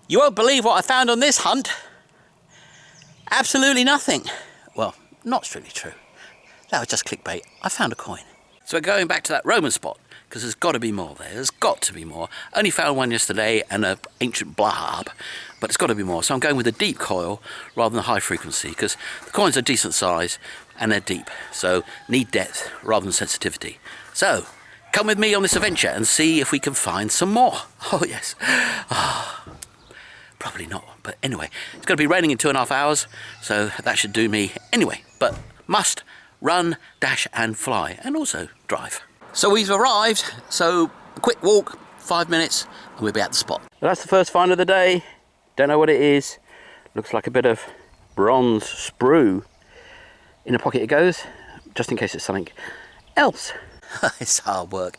You won't believe what I found on this hunt. Absolutely nothing. Well, not strictly true. That was just clickbait. I found a coin. So we're going back to that Roman spot, because there's got to be more there. There's got to be more. Only found one yesterday and an ancient blab, but it's got to be more. So I'm going with a deep coil rather than high frequency, because the coins are decent size and they're deep. So need depth rather than sensitivity. So come with me on this adventure and see if we can find some more. Oh yes. Probably not, but anyway, it's going to be raining in 2.5 hours, so that should do me anyway. But must run, dash and fly, and also drive. So we've arrived, so a quick walk, 5 minutes, and we'll be at the spot. Well, that's the first find of the day. Don't know what it is. Looks like a bit of bronze sprue. In a pocket it goes, just in case it's something else. It's hard work.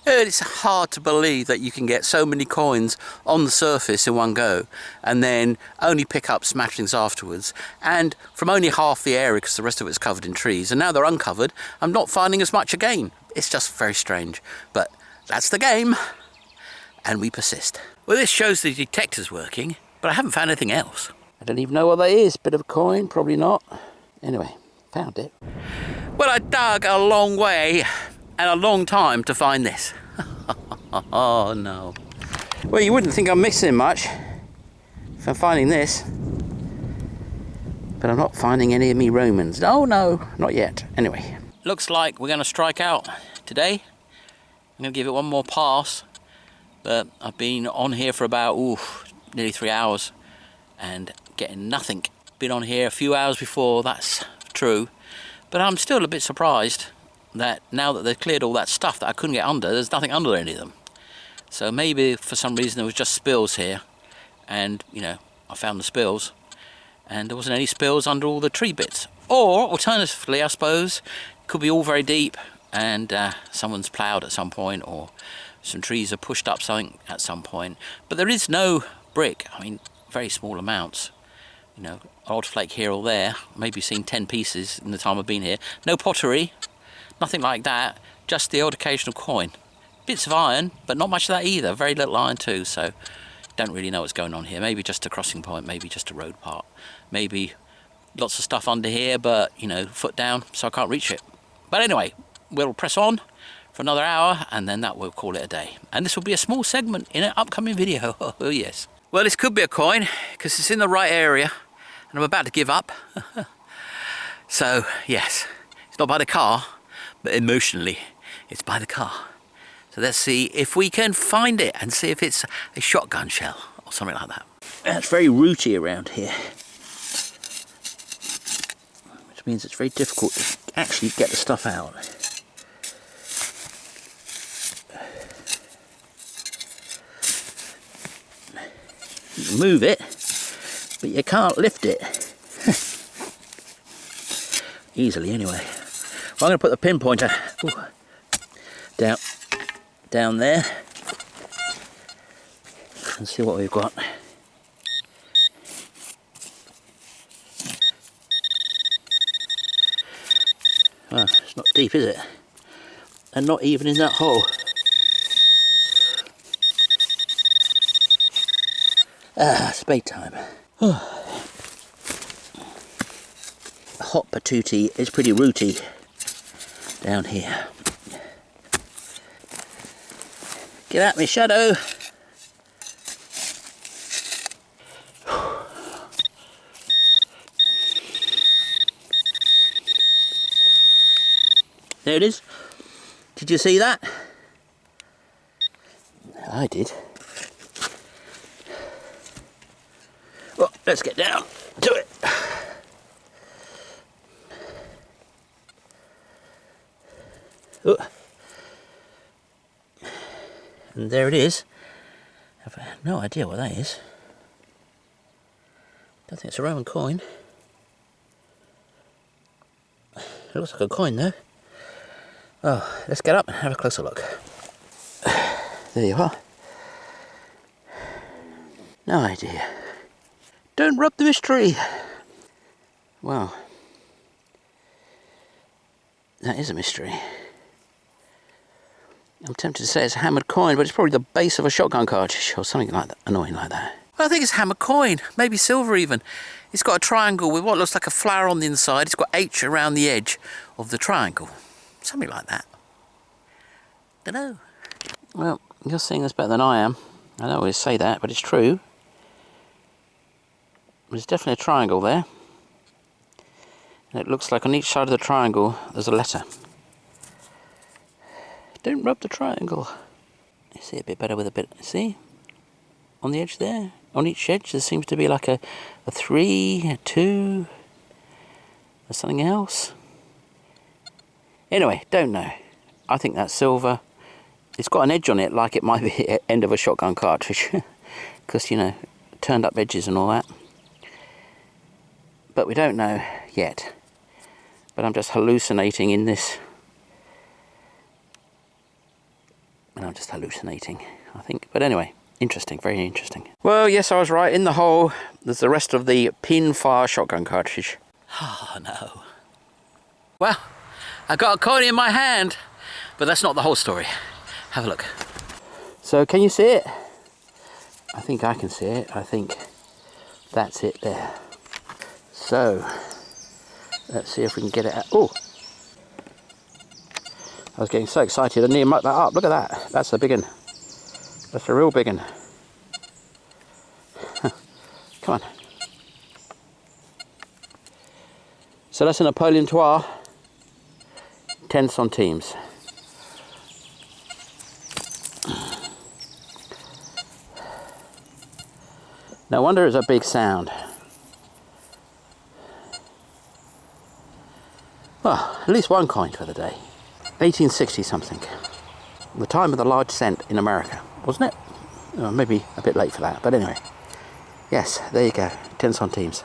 It's hard to believe that you can get so many coins on the surface in one go and then only pick up smashlings afterwards, and from only half the area because the rest of it's covered in trees, and now they're uncovered, I'm not finding as much again. It's just very strange, but that's the game and we persist. Well, this shows the detector's working, but I haven't found anything else. I don't even know what that is. Bit of a coin, probably not. Anyway, found it. Well, I dug a long way and a long time to find this. Oh no. Well, you wouldn't think I'm missing much if I'm finding this, but I'm not finding any of me Romans. Oh no, not yet. Anyway, looks like we're going to strike out today. I'm going to give it one more pass, but I've been on here for about nearly 3 hours and getting nothing. Been on here a few hours before, that's true, but I'm still a bit surprised that now that they've cleared all that stuff that I couldn't get under, there's nothing under any of them. So maybe for some reason there was just spills here, and you know, I found the spills and there wasn't any spills under all the tree bits. Or alternatively, I suppose, it could be all very deep and someone's ploughed at some point, or some trees have pushed up something at some point. But there is no brick. I mean, very small amounts. You know, odd flake here or there, maybe seen 10 pieces in the time I've been here. No pottery. Nothing like that, just the odd occasional coin. Bits of iron, but not much of that either. Very little iron too, so don't really know what's going on here. Maybe just a crossing point, maybe just a road part. Maybe lots of stuff under here, but, you know, foot down, so I can't reach it. But anyway, we'll press on for another hour, and then that will call it a day. And this will be a small segment in an upcoming video. Oh yes. Well, this could be a coin, because it's in the right area, and I'm about to give up. So, yes, it's not by the car, but emotionally, it's by the car. So let's see if we can find it and see if it's a shotgun shell or something like that. It's very rooty around here, which means it's very difficult to actually get the stuff out. You can move it, but you can't lift it. Easily anyway. Well, I'm going to put the pinpointer down there and see what we've got. Well, it's not deep, is it? And not even in that hole. Spade time. Hot patootie is pretty rooty down here. Get at me, Shadow. There it is. Did you see that? I did. Well, let's get down to it. Oh. And there it is. I've no idea what that is. Don't think it's a Roman coin. It looks like a coin though. Oh, let's get up and have a closer look. There you are. No idea. Don't rub the mystery. Wow. That is a mystery. I'm tempted to say it's a hammered coin, but it's probably the base of a shotgun cartridge or something like that, annoying like that. I think it's hammer coin, maybe silver even. It's got a triangle with what looks like a flower on the inside. It's got H around the edge of the triangle. Something like that. Dunno. Well, you're seeing this better than I am. I don't always say that, but it's true. There's definitely a triangle there. And it looks like on each side of the triangle there's a letter. Don't rub the triangle. You see it a bit better with a bit, see? On the edge there, on each edge there seems to be like a 3, a 2, or something else. Anyway, don't know. I think that's silver. It's got an edge on it like it might be the end of a shotgun cartridge. Because, you know, turned up edges and all that. But we don't know yet. But I'm just hallucinating in this. And I'm just hallucinating, I think. But anyway, interesting, very interesting. Well, yes, I was right. In the hole, there's the rest of the pin-fire shotgun cartridge. Oh, no. Well, I got a coin in my hand, but that's not the whole story. Have a look. So, can you see it? I think I can see it. I think that's it there. So, let's see if we can get it out. Oh! I was getting so excited I nearly mucked that up. Look at that. That's a big one. That's a real big one. Come on. So that's a Napoleon Noir. 10 centimes. No wonder it's a big sound. Well, at least one coin for the day. 1860 something. The time of the large cent in America, wasn't it? Oh, maybe a bit late for that, but anyway. Yes, there you go, 10 centimes.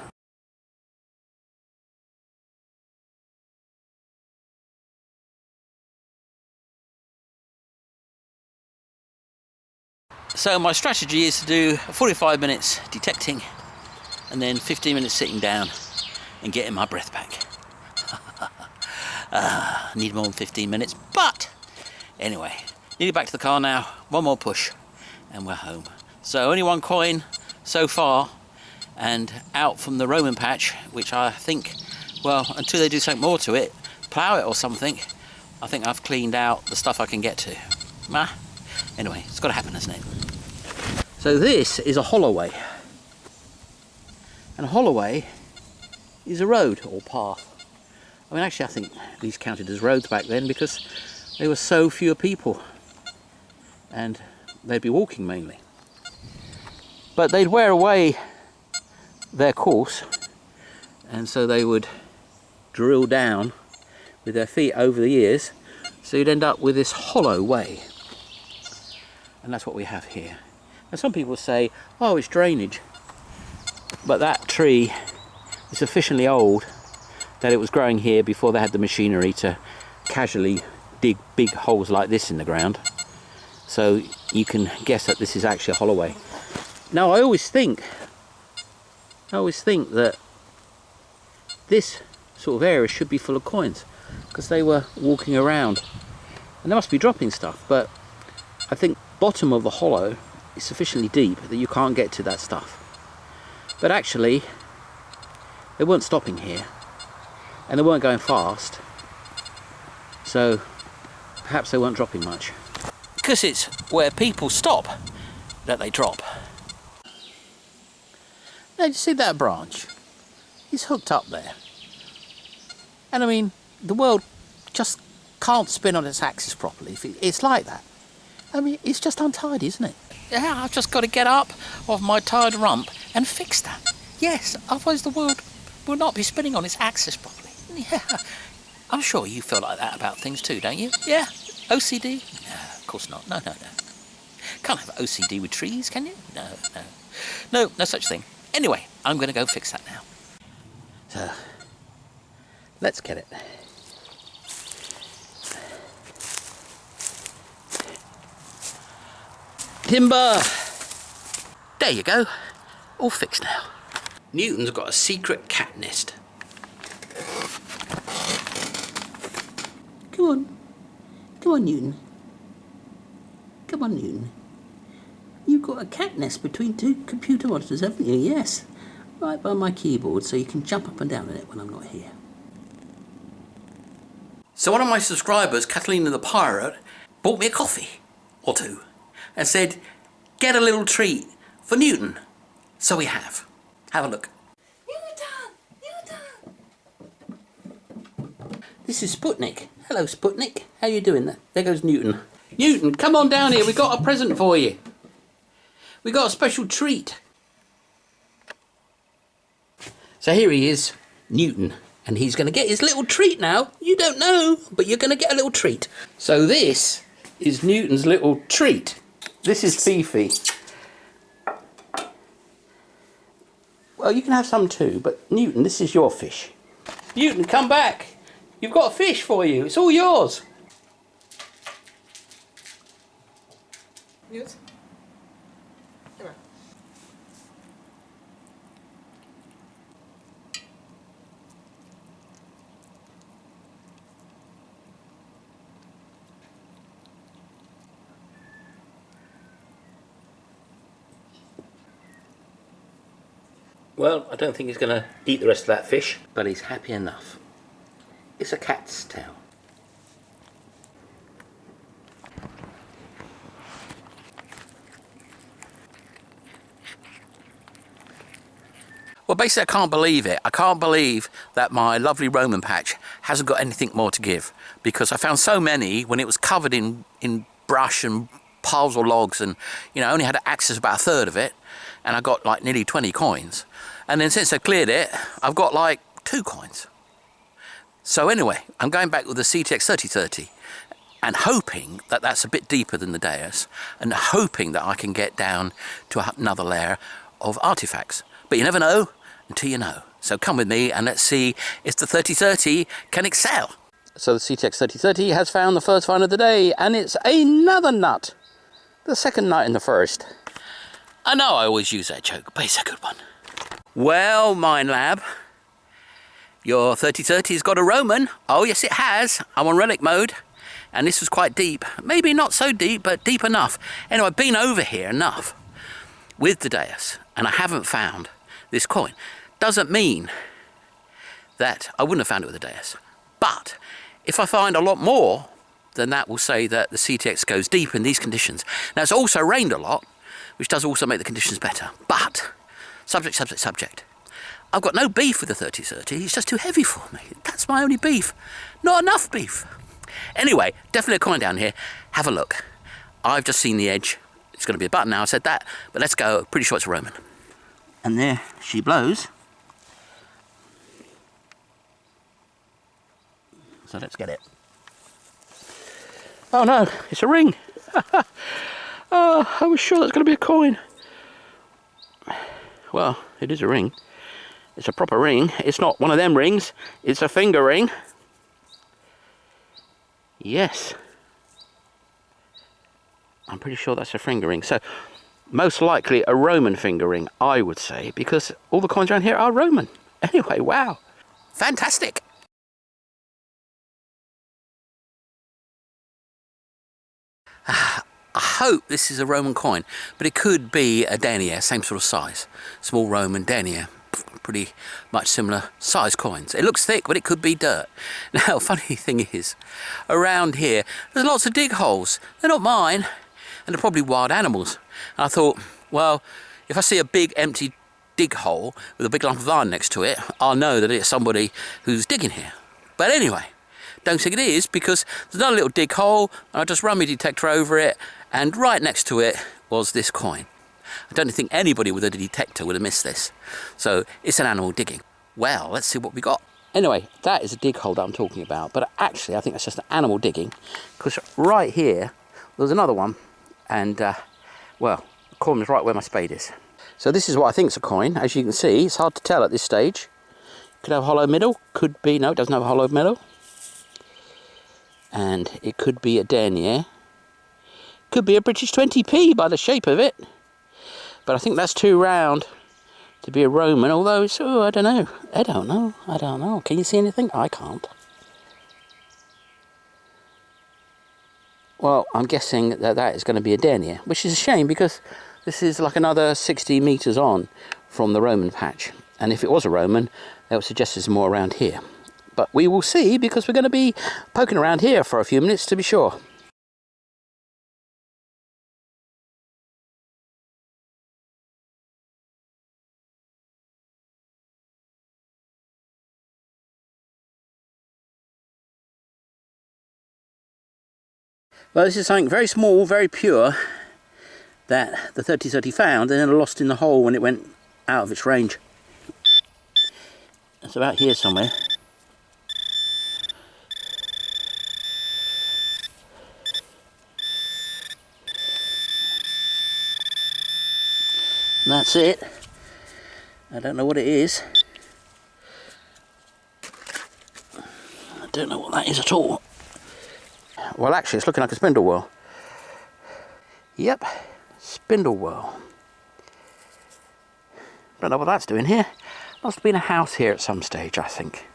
So my strategy is to do 45 minutes detecting and then 15 minutes sitting down and getting my breath back. Need more than 15 minutes, but anyway, need to get back to the car now. One more push and we're home. So only one coin so far, and out from the Roman patch, which I think, well, until they do something more to it, plough it or something, I think I've cleaned out the stuff I can get to. Anyway, it's got to happen, hasn't it? So this is a holloway, and a holloway is a road or path. I mean, actually I think these counted as roads back then because there were so fewer people and they'd be walking mainly. But they'd wear away their course, and so they would drill down with their feet over the years, so you'd end up with this hollow way. And that's what we have here. Now some people say, oh, it's drainage, but that tree is sufficiently old that it was growing here before they had the machinery to casually dig big holes like this in the ground. So you can guess that this is actually a holloway. Now I always think that this sort of area should be full of coins because they were walking around and they must be dropping stuff, but I think bottom of the hollow is sufficiently deep that you can't get to that stuff. But actually they weren't stopping here and they weren't going fast, so perhaps they weren't dropping much. Because it's where people stop that they drop. Now, you see that branch? It's hooked up there. And I mean, the world just can't spin on its axis properly if it's like that. I mean, it's just untidy, isn't it? Yeah, I've just got to get up off my tired rump and fix that. Yes, otherwise the world will not be spinning on its axis properly. Yeah, I'm sure you feel like that about things too, don't you? Yeah, OCD? No, of course not. No. Can't have OCD with trees, can you? No such thing. Anyway, I'm going to go fix that now. So, let's get it. Timber! There you go. All fixed now. Newton's got a secret cat nest. Come on, Newton. Come on, Newton. You've got a cat nest between two computer monitors, haven't you? Yes. Right by my keyboard, so you can jump up and down on it when I'm not here. So one of my subscribers, Catalina the Pirate, bought me a coffee or two and said, get a little treat for Newton. So we have. Have a look. This is Sputnik. Hello, Sputnik. How you doing? There goes Newton. Newton, come on down here. We got a present for you. We got a special treat. So here he is, Newton, and he's going to get his little treat now. You don't know, but you're going to get a little treat. So this is Newton's little treat. This is Fifi. Well, you can have some too, but Newton, this is your fish. Newton, come back. You've got a fish for you. It's all yours. Newt? Come on. Well, I don't think he's going to eat the rest of that fish, but he's happy enough. It's a cat's tail. Well, basically, I can't believe it. I can't believe that my lovely Roman patch hasn't got anything more to give, because I found so many when it was covered in brush and piles of logs, and you know, I only had access about a third of it, and I got like nearly 20 coins. And then since I cleared it, I've got like 2 coins. So anyway, I'm going back with the CTX 3030 and hoping that that's a bit deeper than the Deus, and hoping that I can get down to another layer of artifacts. But you never know until you know. So come with me and let's see if the 3030 can excel. So the CTX 3030 has found the first find of the day, and it's another nut. The second nut in the first. I know I always use that joke, but it's a good one. Well, Mine Lab, your 3030's got a Roman. Oh yes it has. I'm on relic mode, and this was quite deep. Maybe not so deep, but deep enough. Anyway, I've been over here enough with the Deus, and I haven't found this coin. Doesn't mean that I wouldn't have found it with the Deus. But if I find a lot more, then that will say that the CTX goes deep in these conditions. Now it's also rained a lot, which does also make the conditions better. But subject. I've got no beef with the 3030, it's just too heavy for me. That's my only beef. Not enough beef. Anyway, definitely a coin down here. Have a look. I've just seen the edge. It's going to be a button now, I said that. But let's go. Pretty sure it's a Roman. And there she blows. So let's get it. Oh no, it's a ring. Oh, I was sure that's going to be a coin. Well, it is a ring. It's a proper ring. It's not one of them rings. It's a finger ring. Yes. I'm pretty sure that's a finger ring. So, most likely a Roman finger ring, I would say, because all the coins around here are Roman. Anyway, wow. Fantastic. I hope this is a Roman coin, but it could be a denier, same sort of size. Small Roman denier, pretty much similar size coins. It looks thick, but it could be dirt. Now, funny thing is, around here, there's lots of dig holes. They're not mine, and they're probably wild animals. And I thought, well, if I see a big empty dig hole with a big lump of iron next to it, I'll know that it's somebody who's digging here. But anyway, don't think it is, because there's another little dig hole, and I just run my detector over it, and right next to it was this coin. I don't think anybody with a detector would have missed this. So it's an animal digging. Well, let's see what we got. Anyway, that is a dig hole that I'm talking about, but actually I think that's just an animal digging, because right here there's another one, and well, the coin is right where my spade is. So this is what I think is a coin. As you can see, it's hard to tell at this stage. Could have a hollow middle, could be, no, it doesn't have a hollow middle. And it could be a denier. Could be a British 20p by the shape of it. But I think that's too round to be a Roman, although it's, oh, I don't know. Can you see anything? I can't. Well, I'm guessing that that is going to be a denier, which is a shame, because This is like another 60 metres on from the Roman patch. And if it was a Roman, that would suggest there's more around here. But we will see, because we're going to be poking around here for a few minutes to be sure. Well, this is something very small, very pure, that the 3030 found and then lost in the hole when it went out of its range. It's about here somewhere. And that's it. I don't know what it is. I don't know what that is at all. Well, actually, it's looking like a spindle whorl. Yep, spindle whorl. Don't know what that's doing here. Must have been a house here at some stage, I think.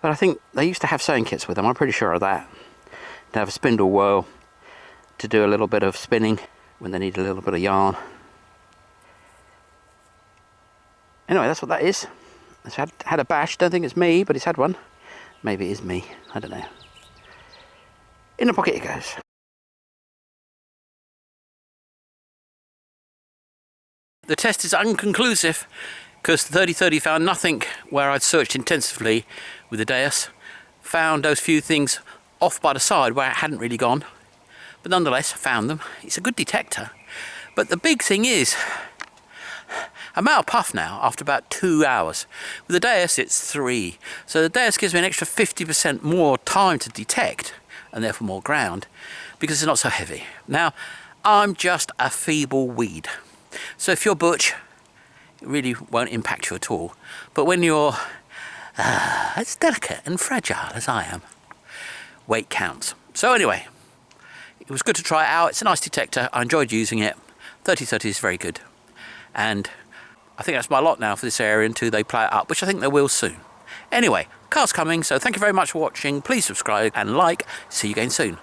But I think they used to have sewing kits with them, I'm pretty sure of that. To have a spindle whorl to do a little bit of spinning when they need a little bit of yarn. Anyway, that's what that is. It's had a bash, don't think it's me, but it's had one. Maybe it is me, I don't know. In the pocket it goes. The test is unconclusive because the 3030 found nothing where I'd searched intensively with the dais. Found those few things off by the side where it hadn't really gone. But nonetheless, found them. It's a good detector. But the big thing is, I'm out of puff now after about 2 hours. With the dais it's 3. So the dais gives me an extra 50% more time to detect, and therefore more ground, because it's not so heavy. Now, I'm just a feeble weed. So if you're butch, it really won't impact you at all. But when you're as delicate and fragile as I am, weight counts. So anyway, it was good to try it out. It's a nice detector. I enjoyed using it. 3030 is very good. And I think that's my lot now for this area until they play it up, which I think they will soon. Anyway, car's coming, so thank you very much for watching. Please subscribe and like. See you again soon.